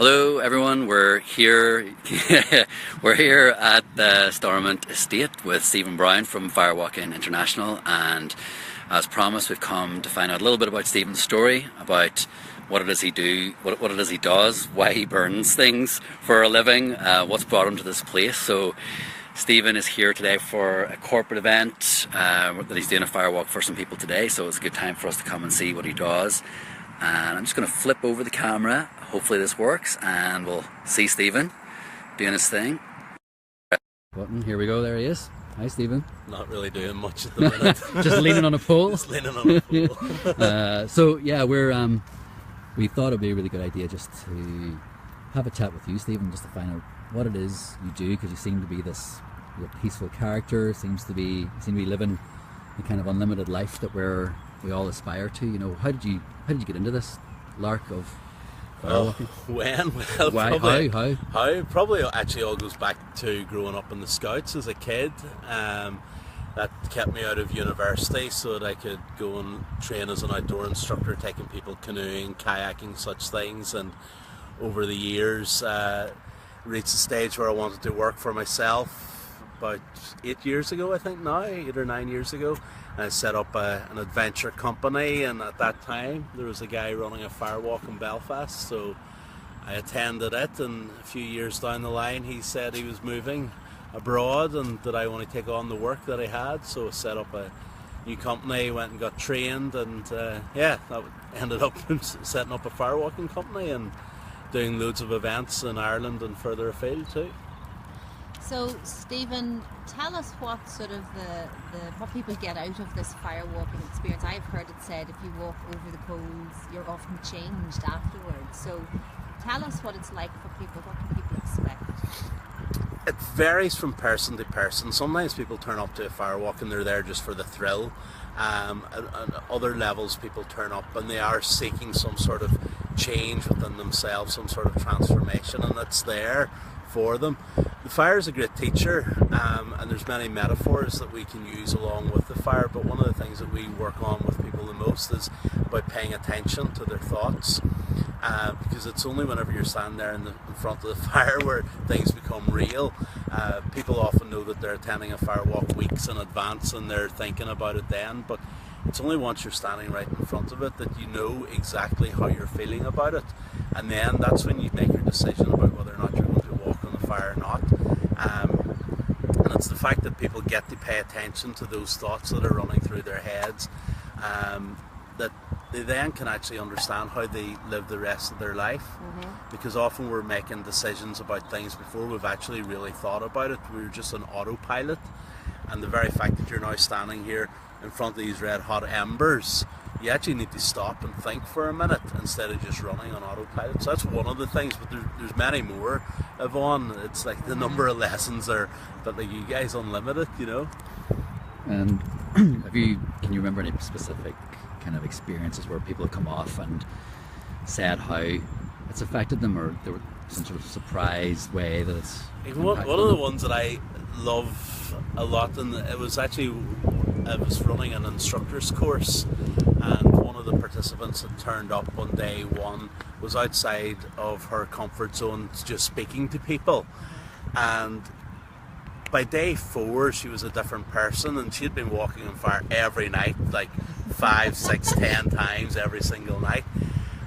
Hello everyone, we're here we're here at the Stormont Estate with Stephen Brown from Firewalking International, and as promised we've come to find out a little bit about Stephen's story, about what it is he does, why he burns things for a living, what's brought him to this place. So Stephen is here today for a corporate event that he's doing a firewalk for some people today, so it's a good time for us to come and see what he does. And I'm just going to flip over the camera, hopefully this works, and we'll see Stephen doing his thing. Button, here we go, there he is. Hi Stephen. Not really doing much at the minute. Just leaning on a pole? Just leaning on a pole. So yeah, we thought it'd be a really good idea just to have a chat with you, Stephen, just to find out what it is you do, because you seem to be this peaceful character, seem to be living the kind of unlimited life that we all aspire to. You know, how did you get into this lark of firewalking? When? Well, why? Probably, How? Probably actually all goes back to growing up in the Scouts as a kid. That kept me out of university so that I could go and train as an outdoor instructor, taking people canoeing, kayaking, such things. And over the years, reached a stage where I wanted to work for myself. About 8 years ago, I think now, 8 or 9 years ago, and I set up an adventure company. And at that time, there was a guy running a firewalk in Belfast, so I attended it. And a few years down the line, he said he was moving abroad and that I want to take on the work that I had. So I set up a new company, went and got trained, and that ended up setting up a firewalking company and doing loads of events in Ireland and further afield too. So Stephen, tell us what sort of what people get out of this firewalking experience. I've heard it said if you walk over the coals, you're often changed afterwards. So tell us what it's like for people. What can people expect? It varies from person to person. Sometimes people turn up to a firewalk and they're there just for the thrill. And other levels, people turn up and they are seeking some sort of change within themselves, some sort of transformation, and it's there for them. The fire is a great teacher, and there's many metaphors that we can use along with the fire, but one of the things that we work on with people the most is about paying attention to their thoughts, because it's only whenever you're standing there in front of the fire where things become real. People often know that they're attending a firewalk weeks in advance and they're thinking about it then, but it's only once you're standing right in front of it that you know exactly how you're feeling about it, and then that's when you make your decision about whether or not you're going to walk on the fire or not. And it's the fact that people get to pay attention to those thoughts that are running through their heads, that they then can actually understand how they live the rest of their life. Because often we're making decisions about things before we've actually really thought about it. We're just on autopilot, and the very fact that you're now standing here in front of these red hot embers, you actually need to stop and think for a minute instead of just running on autopilot. So that's one of the things, but there's many more, Yvonne. It's like the number of lessons are, but like you guys unlimited, you know. And can you remember any specific kind of experiences where people have come off and said how it's affected them, or there was some sort of surprised way that it's one of the ones that I love a lot, and it was actually, I was running an instructor's course, and one of the participants that turned up on day one was outside of her comfort zone just speaking to people, and by day 4 she was a different person, and she'd been walking on fire every night, like 5, 6, 10 times every single night.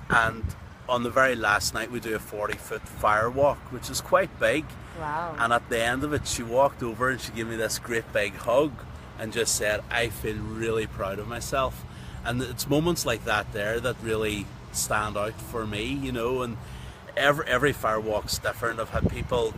And on the very last night we do a 40-foot firewalk, which is quite big. Wow. And at the end of it she walked over and she gave me this great big hug and just said, I feel really proud of myself. And it's moments like that there that really stand out for me, you know. And every firewalk's different. I've had people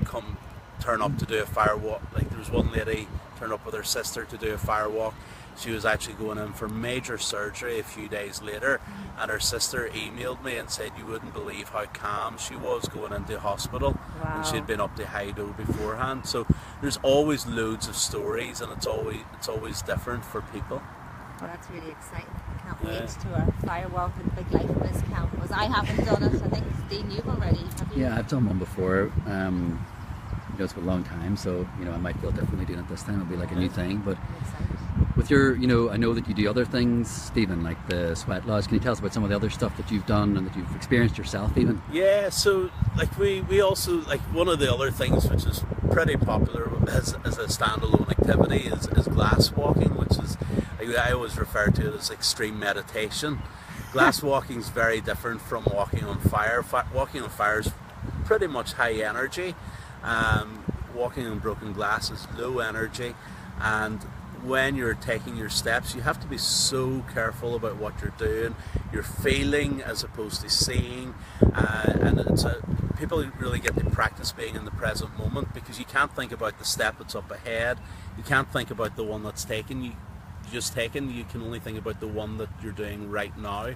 turn up to do a firewalk. Like there was one lady turned up with her sister to do a firewalk. She was actually going in for major surgery a few days later, and her sister emailed me and said you wouldn't believe how calm she was going into hospital. Wow. And she'd been up to Hido beforehand. So there's always loads of stories, and it's always different for people. Well, that's really exciting. I can't wait to our Firewalk and Big Life BizCamp, because I haven't done it. I think, Dean, you've already, have you? Yeah, I've done one before. It's been a long time, so I might feel differently doing it this time. It'll be like a new thing. But with your, I know that you do other things, Stephen, like the sweat lodge. Can you tell us about some of the other stuff that you've done and that you've experienced yourself even? Yeah, so like we also, like, one of the other things which is pretty popular as a standalone activity is glass walking, which is, like, I always refer to it as extreme meditation. Glass walking is very different from walking on fire. Walking on fire is pretty much high energy. Walking on broken glass is low energy, and when you're taking your steps, you have to be so careful about what you're doing. You're feeling as opposed to seeing, and people really get to practice being in the present moment, because you can't think about the step that's up ahead. You can't think about the one that's taken. You can only think about the one that you're doing right now.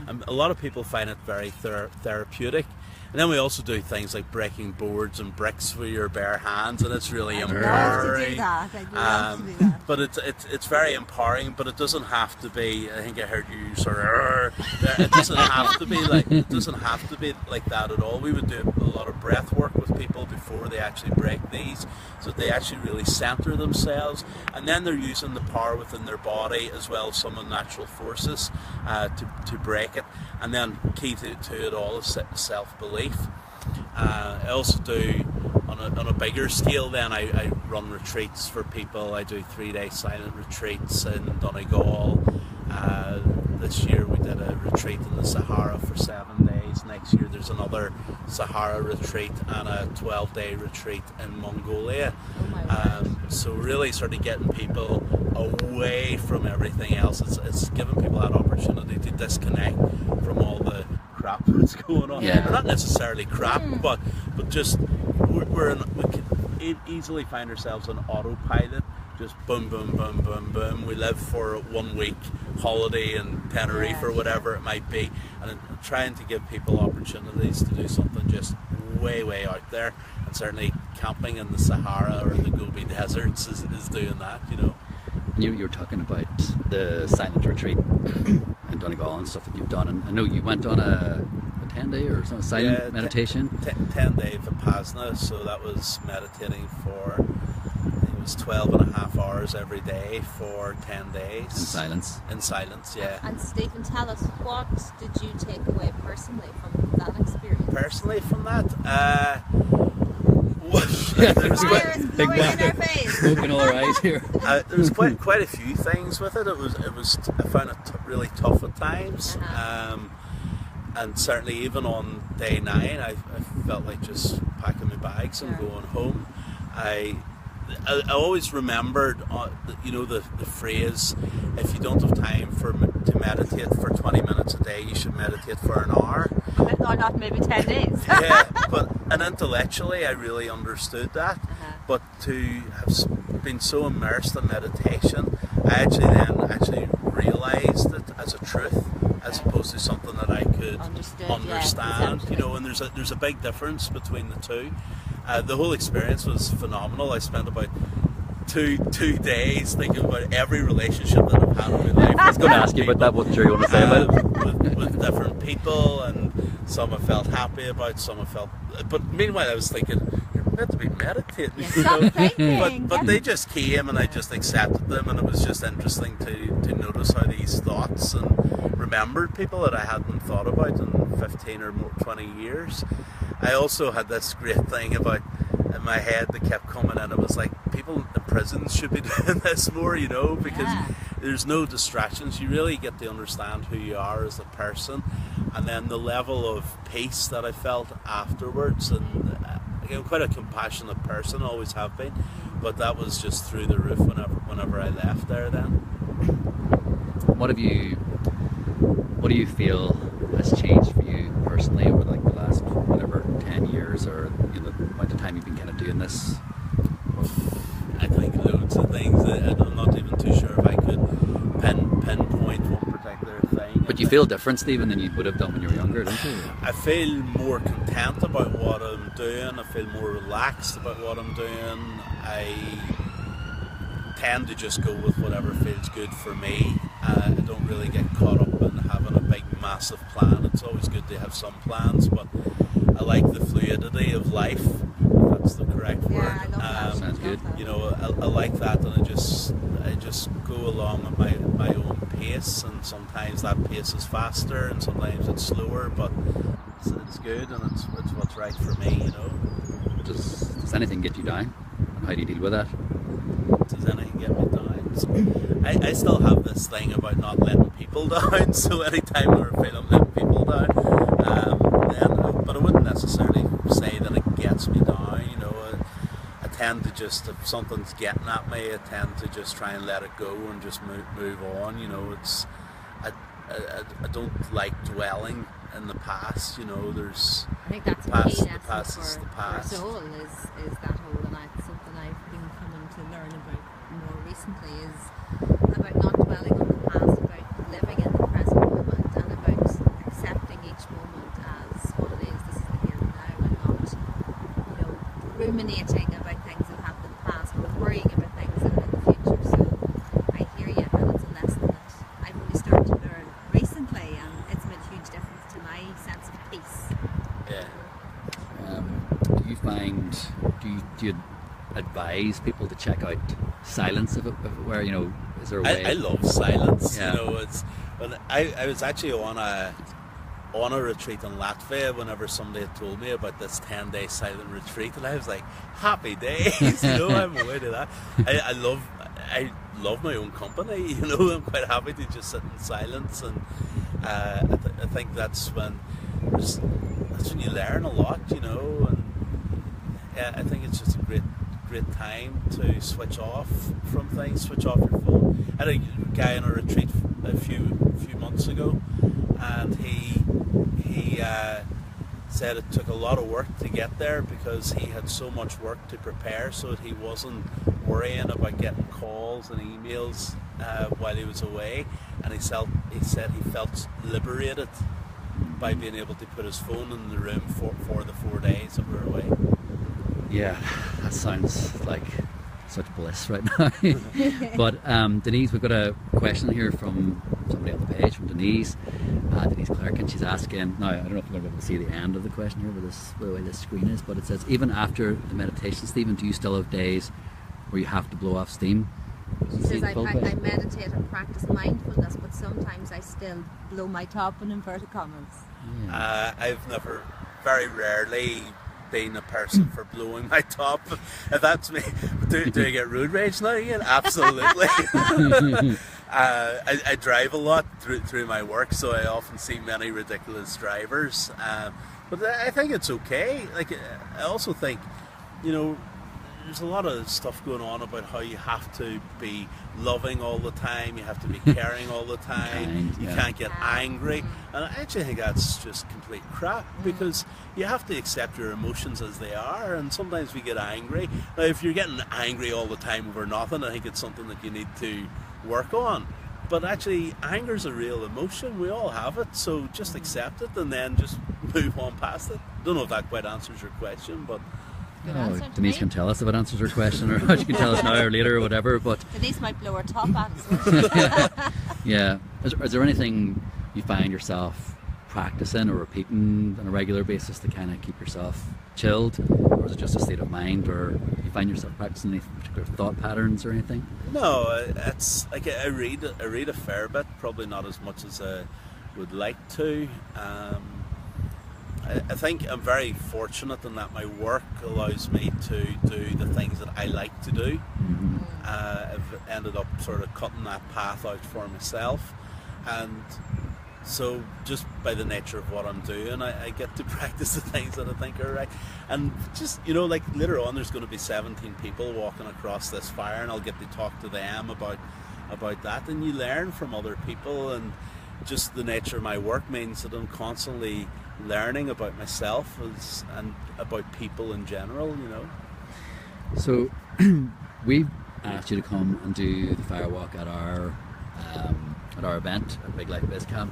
And a lot of people find it very therapeutic. And then we also do things like breaking boards and bricks with your bare hands, and it's really empowering. I'd love to do that. But it's very empowering. But it doesn't have to be. I think I heard you sort of. It doesn't have to be like that at all. We would do a lot of breath work with people before they actually break these, so that they actually really center themselves, and then they're using the power within their body as well as some unnatural forces to break it. And then key to it all is self-belief. I also do on a bigger scale. Then I run retreats for people. I do 3-day silent retreats in Donegal. This year we did a retreat in the Sahara for 7 days. Next year there's another Sahara retreat and a 12-day retreat in Mongolia. So really sort of getting people away from everything else. It's giving people that opportunity to disconnect from all the crap that's going on. Yeah. Or not necessarily crap, but just we can easily find ourselves on autopilot. Just boom, boom, boom, boom, boom. We live for 1 week holiday in Tenerife or whatever it might be, and trying to give people opportunities to do something just way out there. And certainly camping in the Sahara or the Gobi deserts is doing that, you know. You were talking about the silent retreat in Donegal and stuff that you've done, and I know you went on a 10-day or something, silent meditation. 10-day Vipassana, so that was meditating for, I think it was 12 and a half hours every day for 10 days. In silence, yeah. And Stephen, tell us, what did you take away personally from that experience? Personally from that? Fire is blowing in our face. Smoke in all our eyes here. There was quite a few things with it. It was I found it really tough at times. And certainly even on day 9 I felt like just packing my bags and going home. I always remembered the phrase, if you don't have time to meditate for 20 minutes a day, you should meditate for an hour. Or not maybe 10 days. And intellectually I really understood that, but to have been so immersed in meditation, I actually realised it as a truth, as opposed to something that I could understand. You know, and there's a big difference between the two. The whole experience was phenomenal. I spent about two days thinking about every relationship that I've had in my life. I was going to ask you about that. What sure you want to say about it? With different people, and some I felt happy about, some I felt. But meanwhile, I was thinking, you're meant to be meditating. But they just came, and I just accepted them, and it was just interesting to notice how these thoughts and remembered people that I hadn't thought about in 15 or more 20 years. I also had this great thing about in my head that kept coming in. It was like, people in prisons should be doing this more, you know, because there's no distractions. You really get to understand who you are as a person, and then the level of peace that I felt afterwards. And I'm quite a compassionate person, always have been, but that was just through the roof whenever I left there. Then, what do you feel has changed for you personally over like the last 10 years, or the amount of time you've been kind of doing this? I think loads of things. I'm not even too sure if I could pinpoint one particular thing. But you feel different, Stephen, than you would have done when you were younger, don't you? I feel more content about what I'm doing. I feel more relaxed about what I'm doing. I tend to just go with whatever feels good for me. I don't really get caught up in having a big massive plan. It's always good to have some plans, but I like the fluidity of life, if that's the correct word. I love that. Sounds good. You know, I like that, and I just go along at my own pace, and sometimes that pace is faster and sometimes it's slower, but it's good, and it's what's right for me, you know. Does anything get you down? And how do you deal with that? Does anything get me down? So I still have this thing about not letting people down. So anytime I feel I'm letting people down, but I wouldn't necessarily say that it gets me down. You know, I tend to just, if something's getting at me, I tend to just try and let it go and just move on. You know, I don't like dwelling in the past. You know, there's I think that's the past. a key The past is the past. For soul is that whole, and that's something I've been coming to learn about more recently, is about not dwelling on the past, about living in the present moment, and about accepting each moment as what it is. This is the here and now, and not, you know, ruminating about things that happened in the past, but worrying about things that are in the future. So I hear you, and it's a lesson that I've only started to learn recently, and it's made a huge difference to my sense of peace. Yeah. Do you find, do you advise people to check out silence if it were, you know, is there a way? I love silence. Yeah. You know, it's when I was actually on a retreat in Latvia whenever somebody had told me about this 10-day silent retreat, and I was like, happy days, you know, I'm away to that. I love my own company, you know. I'm quite happy to just sit in silence, and I think that's when you learn a lot, you know. And yeah, I think it's just a great time to switch off from things, switch off your phone. I had a guy on a retreat a few months ago, and he said it took a lot of work to get there because he had so much work to prepare, so that he wasn't worrying about getting calls and emails while he was away. And he said he felt liberated by being able to put his phone in the room for the 4 days that we were away. Yeah, that sounds like such bliss right now. But Denise, we've got a question here from somebody on the page, from Denise Clark, and she's asking, now I don't know if you're going to be able to see the end of the question here with the way this screen is, but it says, even after the meditation, Stephen, do you still have days where you have to blow off steam? She says, I meditate and practice mindfulness, but sometimes I still blow my top in inverted commas. Yeah. I've never, very rarely, been a person for blowing my top. If that's me, do I get road rage now again? Absolutely. I drive a lot through my work, so I often see many ridiculous drivers. But I think it's okay. Like, I also think, you know, there's a lot of stuff going on about how you have to be loving all the time, you have to be caring all the time, you can't get angry, and I actually think that's just complete crap, because you have to accept your emotions as they are, and sometimes we get angry. Now, if you're getting angry all the time over nothing, I think it's something that you need to work on. But actually, anger's a real emotion, we all have it, so just accept it and then just move on past it. Don't know if that quite answers your question, but Denise can tell us if it answers her question, or she can tell us now or later or whatever. But Denise might blow her top at us. Yeah. Is there anything you find yourself practicing or repeating on a regular basis to kind of keep yourself chilled, or is it just a state of mind, or you find yourself practicing any particular thought patterns or anything? No, it's like I read a fair bit, probably not as much as I would like to. I think I'm very fortunate in that my work allows me to do the things that I like to do. Mm-hmm. I've ended up sort of cutting that path out for myself, and so just by the nature of what I'm doing, I get to practice the things that I think are right. And just, you know, like later on there's going to be 17 people walking across this fire, and I'll get to talk to them about that, and you learn from other people, and just the nature of my work means that I'm constantly learning about myself and about people in general, you know. So we've asked you to come and do the Firewalk at our event at Big Life BizCamp,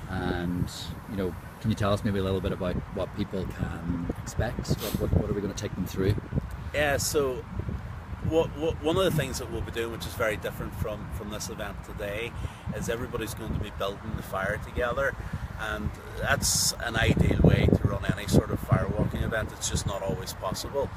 and you know, can you tell us maybe a little bit about what people can expect? What are we going to take them through? Yeah, so one of the things that we'll be doing, which is very different from this event today, is everybody's going to be building the fire together, and that's an ideal way to run any sort of firewalking event. It's just not always possible,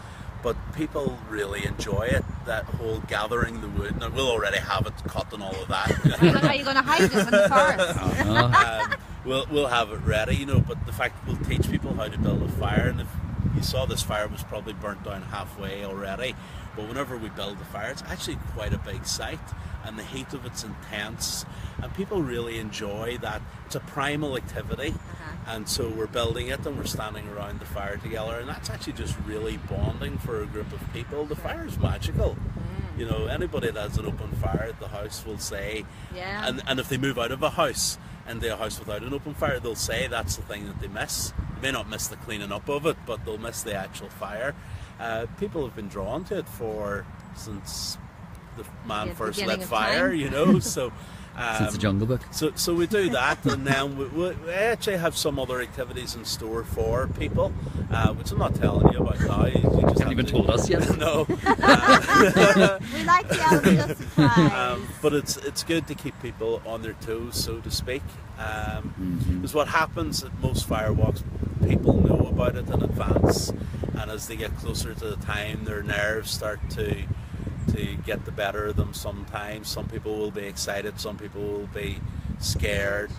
but people really enjoy it, that whole gathering the wood. Now, we'll already have it cut and all of that. How are you going to hide it in the forest? we'll have it ready, you know. But the fact we'll teach people how to build a fire, and if you saw this fire was probably burnt down halfway already. But whenever we build the fire, it's actually quite a big site, and the heat of it's intense, and people really enjoy that. It's a primal activity, and so we're building it and we're standing around the fire together, and that's actually just really bonding for a group of people. The fire is magical. You know, anybody that has an open fire at the house will say, and if they move out of a house into a house without an open fire, they'll say that's the thing that they miss. They may not miss the cleaning up of it, but they'll miss the actual fire. People have been drawn to it since the man first lit fire, you know. So since the Jungle Book. So we do that, and then we actually have some other activities in store for people, which I'm not telling you about now. You just haven't even told us yet. No. We like the element of surprise. But it's good to keep people on their toes, so to speak. Because what happens at most firewalks, people know about it in advance, and as they get closer to the time, their nerves start to get the better of them sometimes. Some people will be excited, some people will be scared,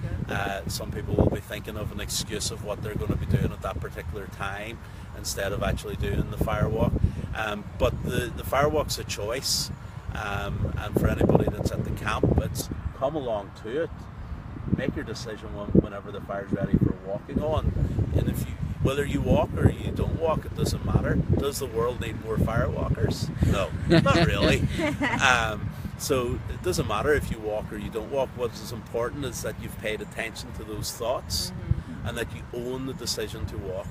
some people will be thinking of an excuse of what they're going to be doing at that particular time instead of actually doing the firewalk. But the firewalk's a choice, and for anybody that's at the camp, it's come along to it. Make your decision whenever the fire's ready for walking on, and whether you walk or you don't walk, it doesn't matter. Does the world need more firewalkers? No, not really. So it doesn't matter if you walk or you don't walk. What is important is that you've paid attention to those thoughts and that you own the decision to walk.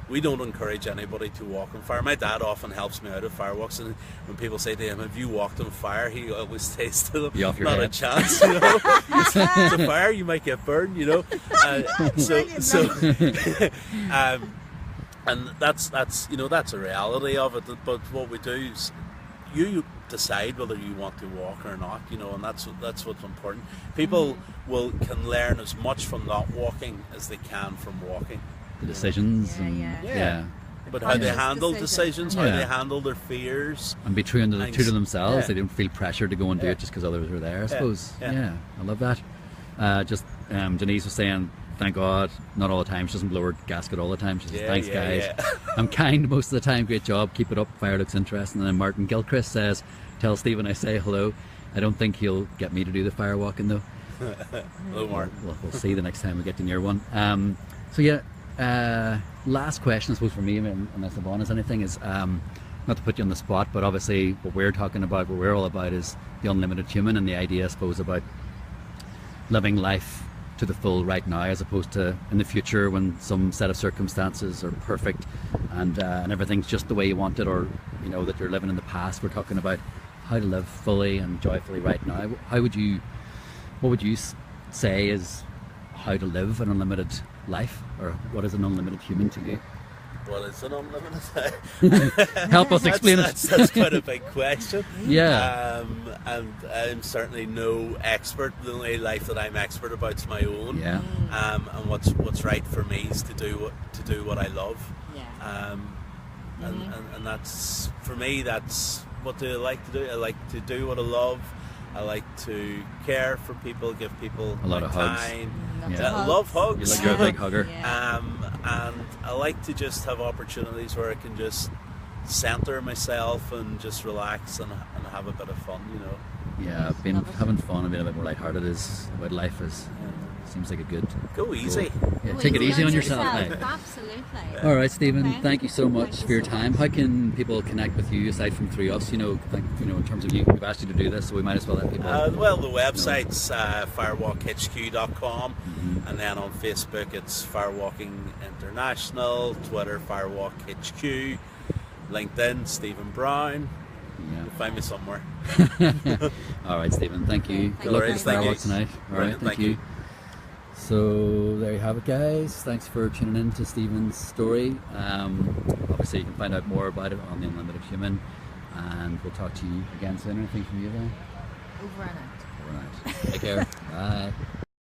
We don't encourage anybody to walk on fire. My dad often helps me out of firewalks, and when people say to him, "Have you walked on fire?" he always says to them, "Not head. A chance, you know. It's a fire, you might get burned, you know." And that's you know, that's a reality of it. But what we do is you decide whether you want to walk or not, you know, and that's what's important. People can learn as much from not walking as they can from walking. The decisions but how they handle decisions, how they handle their fears, and be true to themselves. They don't feel pressure to go and do it just because others are there, I suppose. I love that. Denise was saying, thank God, not all the time. She doesn't blow her gasket all the time. She says, thanks guys. I'm kind most of the time. Great job. Keep it up. Fire looks interesting. And then Martin Gilchrist says, tell Stephen I say hello. I don't think he'll get me to do the fire walking though. Hello, Martin. We'll see the next time we get to near one. Last question, I suppose, for me, unless Yvonne has anything, is not to put you on the spot, but obviously what we're talking about, what we're all about, is the unlimited human, and the idea, I suppose, about living life to the full right now, as opposed to in the future when some set of circumstances are perfect and everything's just the way you want it, or you know that you're living in the past. We're talking about how to live fully and joyfully right now. What would you say is how to live an unlimited life, or what is an unlimited human to you? What is an unlimited? Help us explain it. That's quite a big question. Yeah. And I'm certainly no expert. The only life that I'm expert about is my own. Yeah. And what's right for me is to do what I love. Yeah. And that's, for me, that's what do I like to do. I like to do what I love. I like to care for people, give people a lot of hugs. Time. I love hugs. You're a big hugger. And I like to just have opportunities where I can just center myself and just relax and have a bit of fun, you know. Yeah, having fun and being a bit more lighthearted is what life is. Seems like a good go easy. Yeah, take it easy on yourself. Absolutely. All right, Stephen. Thank you so much for your time. How can people connect with you aside from through us? You know, in terms of we've asked you to do this, so we might as well let people. Well, the website's firewalkhq.com, and then on Facebook it's Firewalking International, Twitter Firewalk HQ, LinkedIn Stephen Brown. Yeah. You'll find me somewhere. All right, Stephen. Thank you. Good luck with Firewalk tonight. All right, thank you. So there you have it, guys. Thanks for tuning in to Stephen's story. Obviously you can find out more about it on the Unlimited Human, and we'll talk to you again soon. Anything from you, Yvonne? Over and out. Take care. Bye.